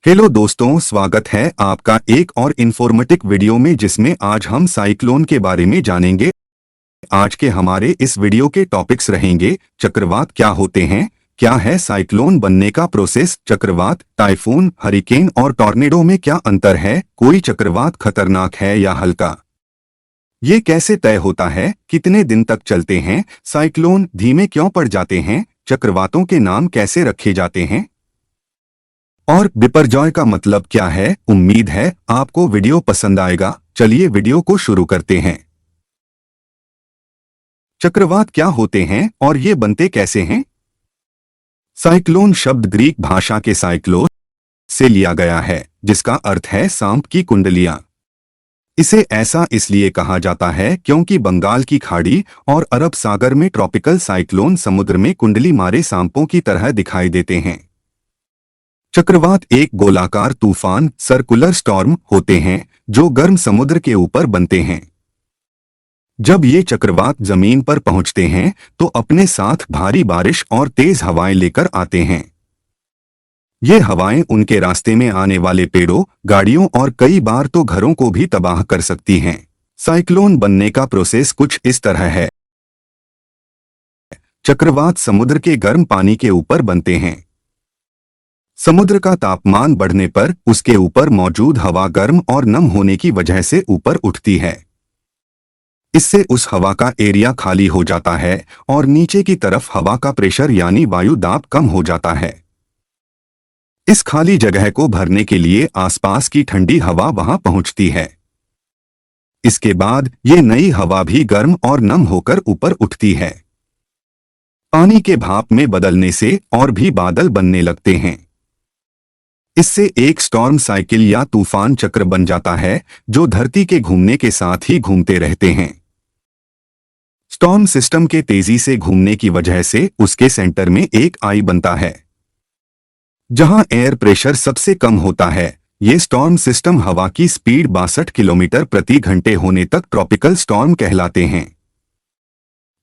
Hello दोस्तों, स्वागत है आपका एक और इन्फॉर्मेटिव वीडियो में जिसमें आज हम साइक्लोन के बारे में जानेंगे। आज के हमारे इस वीडियो के टॉपिक्स रहेंगे चक्रवात क्या होते हैं, क्या है साइक्लोन बनने का प्रोसेस, चक्रवात, टाइफून, हरिकेन और टॉर्नेडो में क्या अंतर है, कोई चक्रवात खतरनाक है या हल्का, ये कैसे तय होता है, कितने दिन तक चलते हैं, साइक्लोन धीमे क्यों पड़ जाते हैं, चक्रवातों के नाम कैसे रखे जाते हैं और बिपरजॉय का मतलब क्या है। उम्मीद है आपको वीडियो पसंद आएगा। चलिए वीडियो को शुरू करते हैं। चक्रवात क्या होते हैं और ये बनते कैसे हैं। साइक्लोन शब्द ग्रीक भाषा के साइक्लोस से लिया गया है, जिसका अर्थ है सांप की कुंडलियां। इसे ऐसा इसलिए कहा जाता है क्योंकि बंगाल की खाड़ी और अरब सागर में ट्रॉपिकल साइक्लोन समुद्र में कुंडली मारे सांपों की तरह दिखाई देते हैं। चक्रवात एक गोलाकार तूफान सर्कुलर स्टॉर्म होते हैं जो गर्म समुद्र के ऊपर बनते हैं। जब ये चक्रवात जमीन पर पहुंचते हैं तो अपने साथ भारी बारिश और तेज हवाएं लेकर आते हैं। ये हवाएं उनके रास्ते में आने वाले पेड़ों, गाड़ियों और कई बार तो घरों को भी तबाह कर सकती हैं। साइक्लोन बनने का प्रोसेस कुछ इस तरह है। चक्रवात समुद्र के गर्म पानी के ऊपर बनते हैं। समुद्र का तापमान बढ़ने पर उसके ऊपर मौजूद हवा गर्म और नम होने की वजह से ऊपर उठती है। इससे उस हवा का एरिया खाली हो जाता है और नीचे की तरफ हवा का प्रेशर यानी वायु दाब कम हो जाता है। इस खाली जगह को भरने के लिए आसपास की ठंडी हवा वहां पहुंचती है। इसके बाद ये नई हवा भी गर्म और नम होकर ऊपर उठती है। पानी के भाप में बदलने से और भी बादल बनने लगते हैं। इससे एक स्टॉर्म साइकिल या तूफान चक्र बन जाता है जो धरती के घूमने के साथ ही घूमते रहते हैं। स्टॉर्म सिस्टम के तेजी से घूमने की वजह से उसके सेंटर में एक आई बनता है जहां एयर प्रेशर सबसे कम होता है। ये स्टॉर्म सिस्टम हवा की स्पीड 62 किलोमीटर प्रति घंटे होने तक ट्रॉपिकल स्टॉर्म कहलाते हैं।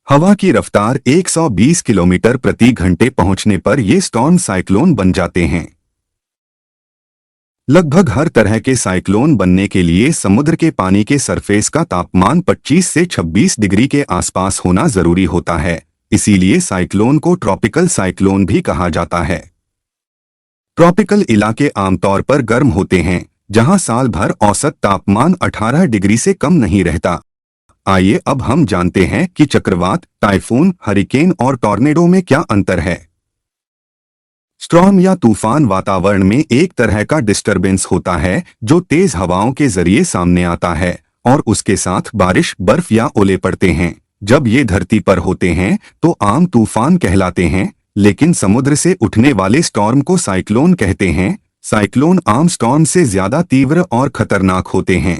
हवा की रफ्तार 120 किलोमीटर प्रति घंटे पहुंचने पर ये स्टॉर्म साइक्लोन बन जाते हैं। लगभग हर तरह के साइक्लोन बनने के लिए समुद्र के पानी के सरफेस का तापमान 25 से 26 डिग्री के आसपास होना जरूरी होता है। इसीलिए साइक्लोन को ट्रॉपिकल साइक्लोन भी कहा जाता है। ट्रॉपिकल इलाके आमतौर पर गर्म होते हैं, जहां साल भर औसत तापमान 18 डिग्री से कम नहीं रहता। आइए अब हम जानते हैं कि चक्रवात, टाइफून, हरिकेन और टॉर्नेडो में क्या अंतर है। स्टॉर्म या तूफान वातावरण में एक तरह का डिस्टरबेंस होता है जो तेज हवाओं के जरिए सामने आता है और उसके साथ बारिश, बर्फ या ओले पड़ते हैं। जब ये धरती पर होते हैं तो आम तूफान कहलाते हैं, लेकिन समुद्र से उठने वाले स्टॉर्म को साइक्लोन कहते हैं। साइक्लोन आम स्टॉर्म से ज्यादा तीव्र और खतरनाक होते हैं।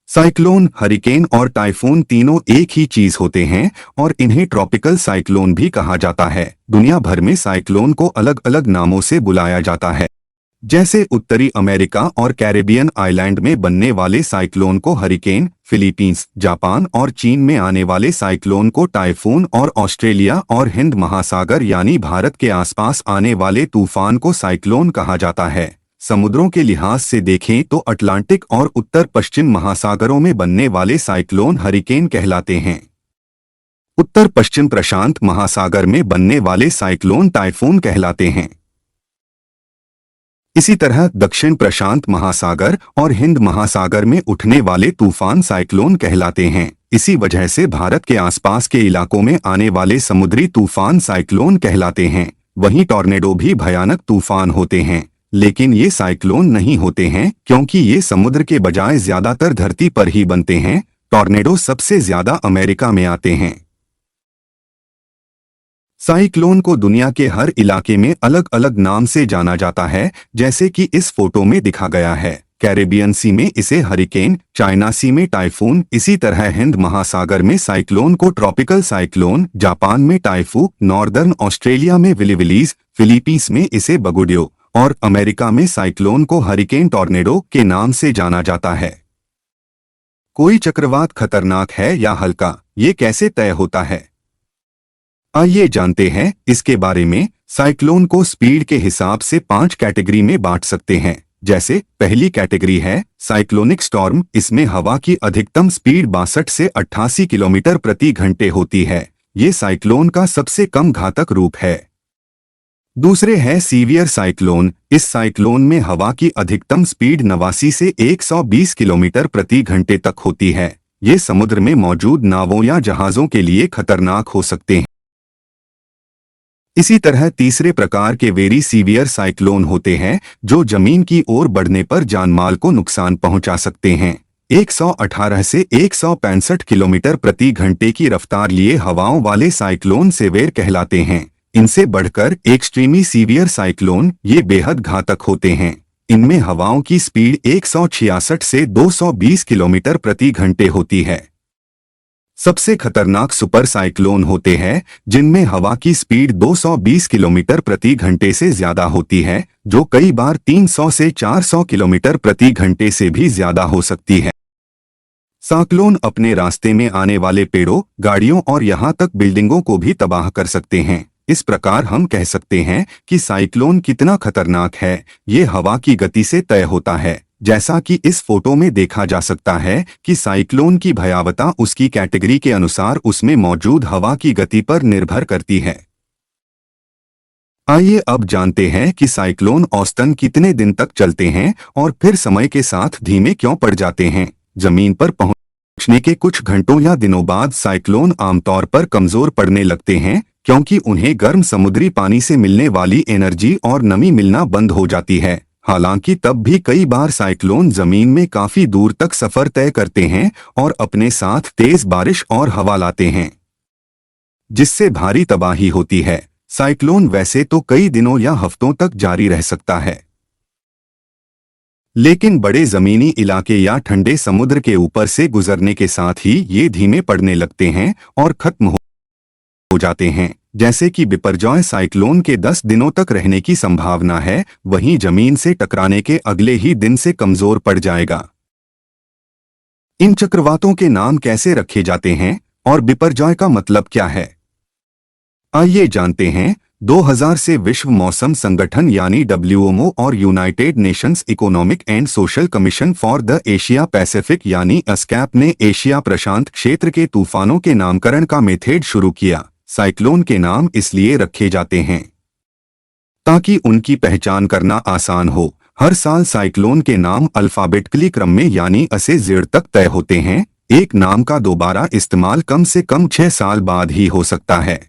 साइक्लोन, हरिकेन और टाइफून तीनों एक ही चीज होते हैं और इन्हें ट्रॉपिकल साइक्लोन भी कहा जाता है। दुनिया भर में साइक्लोन को अलग अलग नामों से बुलाया जाता है, जैसे उत्तरी अमेरिका और कैरेबियन आइलैंड में बनने वाले साइक्लोन को हरिकेन, फिलीपींस, जापान और चीन में आने वाले साइक्लोन को टाइफून और ऑस्ट्रेलिया और हिंद महासागर यानी भारत के आसपास आने वाले तूफान को साइक्लोन कहा जाता है। समुद्रों के लिहाज से देखें तो अटलांटिक और उत्तर पश्चिम महासागरों में बनने वाले साइक्लोन हरिकेन कहलाते हैं। उत्तर पश्चिम प्रशांत महासागर में बनने वाले साइक्लोन टाइफून कहलाते हैं। इसी तरह दक्षिण प्रशांत महासागर और हिंद महासागर में उठने वाले तूफान साइक्लोन कहलाते हैं। इसी वजह से भारत के आसपास के इलाकों में आने वाले समुद्री तूफान साइक्लोन कहलाते हैं। वहीं टॉर्नेडो भी भयानक तूफान होते हैं, लेकिन ये साइक्लोन नहीं होते हैं क्योंकि ये समुद्र के बजाय ज्यादातर धरती पर ही बनते हैं। टॉर्नेडो सबसे ज्यादा अमेरिका में आते हैं। साइक्लोन को दुनिया के हर इलाके में अलग अलग नाम से जाना जाता है, जैसे कि इस फोटो में दिखा गया है। कैरेबियन सी में इसे हरिकेन, चाइना सी में टाइफून, इसी तरह हिंद महासागर में साइक्लोन को ट्रॉपिकल साइक्लोन, जापान में टाइफू, नॉर्दर्न ऑस्ट्रेलिया में विलिविलीज, फिलीपींस में इसे बगुडियो और अमेरिका में साइक्लोन को हरिकेन टॉर्नेडो के नाम से जाना जाता है। कोई चक्रवात खतरनाक है या हल्का, ये कैसे तय होता है। आइए जानते हैं इसके बारे में। साइक्लोन को स्पीड के हिसाब से 5 कैटेगरी में बांट सकते हैं। जैसे पहली कैटेगरी है साइक्लोनिक स्टॉर्म। इसमें हवा की अधिकतम स्पीड 62 से 88 किलोमीटर प्रति घंटे होती है। ये साइक्लोन का सबसे कम घातक रूप है। दूसरे है सीवियर साइक्लोन। इस साइक्लोन में हवा की अधिकतम स्पीड 89 से 120 किलोमीटर प्रति घंटे तक होती है। ये समुद्र में मौजूद नावों या जहाजों के लिए खतरनाक हो सकते हैं। इसी तरह तीसरे प्रकार के वेरी सीवियर साइक्लोन होते हैं जो जमीन की ओर बढ़ने पर जानमाल को नुकसान पहुंचा सकते हैं। 118 से 165 किलोमीटर प्रति घंटे की रफ्तार लिए हवाओं वाले साइक्लोन सेवेर कहलाते हैं। इनसे बढ़कर एक्सट्रीमी सीवियर साइक्लोन ये बेहद घातक होते हैं। इनमें हवाओं की स्पीड 166 से 220 किलोमीटर प्रति घंटे होती है। सबसे खतरनाक सुपर साइक्लोन होते हैं जिनमें हवा की स्पीड 220 किलोमीटर प्रति घंटे से ज्यादा होती है, जो कई बार 300 से 400 किलोमीटर प्रति घंटे से भी ज्यादा हो सकती है। साइक्लोन अपने रास्ते में आने वाले पेड़ों, गाड़ियों और यहां तक बिल्डिंगों को भी तबाह कर सकते हैं। इस प्रकार हम कह सकते हैं कि साइक्लोन कितना खतरनाक है ये हवा की गति से तय होता है। जैसा कि इस फोटो में देखा जा सकता है कि साइक्लोन की भयावता उसकी कैटेगरी के अनुसार उसमें मौजूद हवा की गति पर निर्भर करती है। आइए अब जानते हैं कि साइक्लोन औसतन कितने दिन तक चलते हैं और फिर समय के साथ धीमे क्यों पड़ जाते हैं। जमीन पर पहुंचने के कुछ घंटों या दिनों बाद साइक्लोन आमतौर पर कमजोर पड़ने लगते हैं क्योंकि उन्हें गर्म समुद्री पानी से मिलने वाली एनर्जी और नमी मिलना बंद हो जाती है। हालांकि तब भी कई बार साइक्लोन जमीन में काफी दूर तक सफर तय करते हैं और अपने साथ तेज बारिश और हवा लाते हैं, जिससे भारी तबाही होती है। साइक्लोन वैसे तो कई दिनों या हफ्तों तक जारी रह सकता है, लेकिन बड़े जमीनी इलाके या ठंडे समुद्र के ऊपर से गुजरने के साथ ही ये धीमे पड़ने लगते हैं और खत्म हो जाते हैं। जैसे कि बिपरजॉय साइक्लोन के 10 दिनों तक रहने की संभावना है, वहीं जमीन से टकराने के अगले ही दिन से कमजोर पड़ जाएगा। इन चक्रवातों के नाम कैसे रखे जाते हैं और बिपरजॉय का मतलब क्या है, आइए जानते हैं। 2000 से विश्व मौसम संगठन यानी WMO और United Nations economic and social commission for the Asia Pacific यानी ASCAP ने एशिया प्रशांत क्षेत्र के तूफानों के नामकरण का मेथड शुरू किया। साइक्लोन के नाम इसलिए रखे जाते हैं ताकि उनकी पहचान करना आसान हो। हर साल साइक्लोन के नाम अल्फाबेटिकली क्रम में यानी A से Z तक तय होते हैं। एक नाम का दोबारा इस्तेमाल कम से कम 6 साल बाद ही हो सकता है।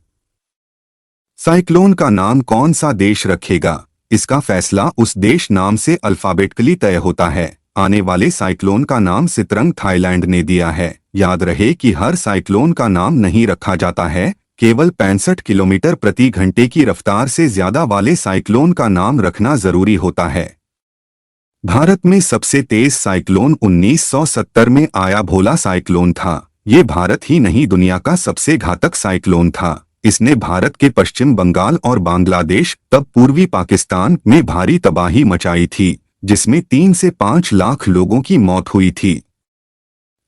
साइक्लोन का नाम कौन सा देश रखेगा, इसका फैसला उस देश नाम से अल्फाबेटिकली तय होता है। आने वाले साइक्लोन का नाम सितरंग थाईलैंड ने दिया है। याद रहे कि हर साइक्लोन का नाम नहीं रखा जाता है, केवल 65 किलोमीटर प्रति घंटे की रफ्तार से ज्यादा वाले साइक्लोन का नाम रखना जरूरी होता है। भारत में सबसे तेज साइक्लोन 1970 में आया भोला साइक्लोन था। ये भारत ही नहीं दुनिया का सबसे घातक साइक्लोन था। इसने भारत के पश्चिम बंगाल और बांग्लादेश तब पूर्वी पाकिस्तान में भारी तबाही मचाई थी, जिसमें 3 से 5 लाख लोगों की मौत हुई थी।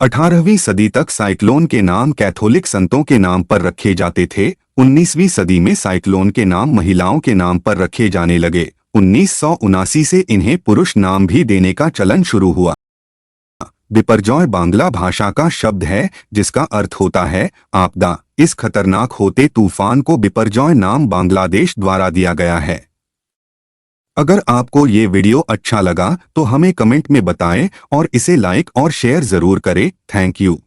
18वीं सदी तक साइक्लोन के नाम कैथोलिक संतों के नाम पर रखे जाते थे। 19वीं सदी में साइक्लोन के नाम महिलाओं के नाम पर रखे जाने लगे। 1979 से इन्हें पुरुष नाम भी देने का चलन शुरू हुआ। बिपरजॉय बांग्ला भाषा का शब्द है जिसका अर्थ होता है आपदा। इस खतरनाक होते तूफान को बिपरजॉय नाम बांग्लादेश द्वारा दिया गया है। अगर आपको ये वीडियो अच्छा लगा तो हमें कमेंट में बताएं और इसे लाइक और शेयर जरूर करें। Thank you.